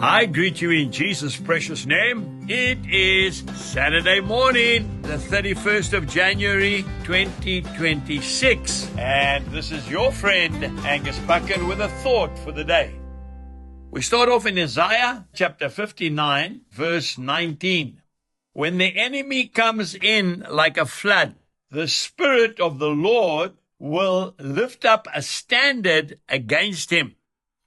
I greet you in Jesus' precious name. It is Saturday morning, the 31st of January, 2026. And this is your friend, Angus Buchan, with a thought for the day. We start off in Isaiah chapter 59, verse 19. When the enemy comes in like a flood, the Spirit of the Lord will lift up a standard against him.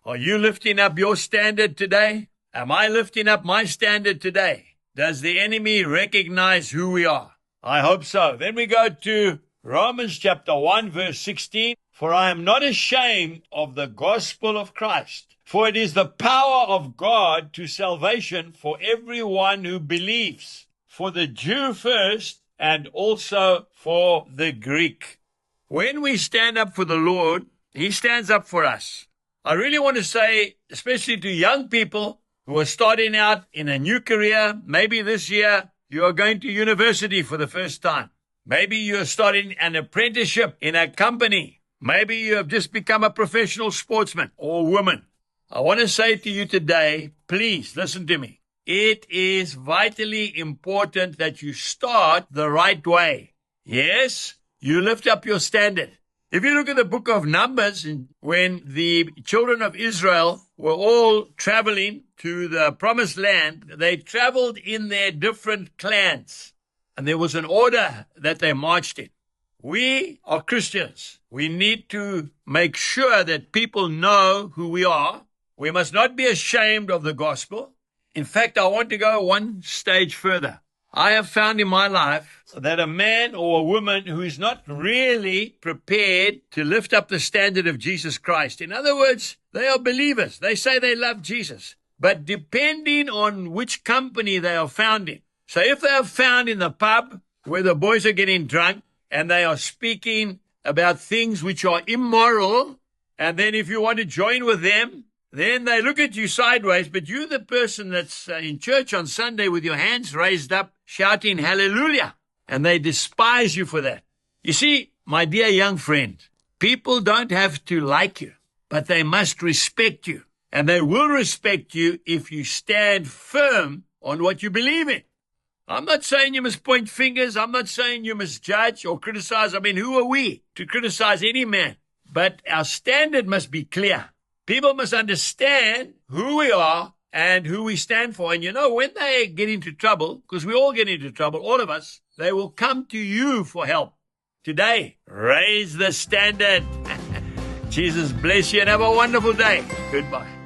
Are you lifting up your standard today? Am I lifting up my standard today? Does the enemy recognize who we are? I hope so. Then we go to Romans chapter 1, verse 16. For I am not ashamed of the gospel of Christ, for it is the power of God to salvation for everyone who believes, for the Jew first and also for the Greek. When we stand up for the Lord, He stands up for us. I really want to say, especially to young people who are starting out in a new career, maybe this year you are going to university for the first time. Maybe you're starting an apprenticeship in a company. Maybe you have just become a professional sportsman or woman. I want to say to you today, please listen to me. It is vitally important that you start the right way. Yes, you lift up your standard. If you look at the book of Numbers, when the children of Israel were all traveling to the promised land, they traveled in their different clans. And there was an order that they marched in. We are Christians. We need to make sure that people know who we are. We must not be ashamed of the gospel. In fact, I want to go one stage further. I have found in my life that a man or a woman who is not really prepared to lift up the standard of Jesus Christ, in other words, they are believers. They say they love Jesus, but depending on which company they are found in. So if they are found in the pub where the boys are getting drunk and they are speaking about things which are immoral, and then if you want to join with them, then they look at you sideways, but you're the person that's in church on Sunday with your hands raised up, shouting hallelujah, and they despise you for that. You see, my dear young friend, people don't have to like you, but they must respect you, and they will respect you if you stand firm on what you believe in. I'm not saying you must point fingers. I'm not saying you must judge or criticize. I mean, who are we to criticize any man? But our standard must be clear. People must understand who we are and who we stand for. And you know, when they get into trouble, because we all get into trouble, all of us, they will come to you for help. Today, raise the standard. Jesus bless you and have a wonderful day. Goodbye.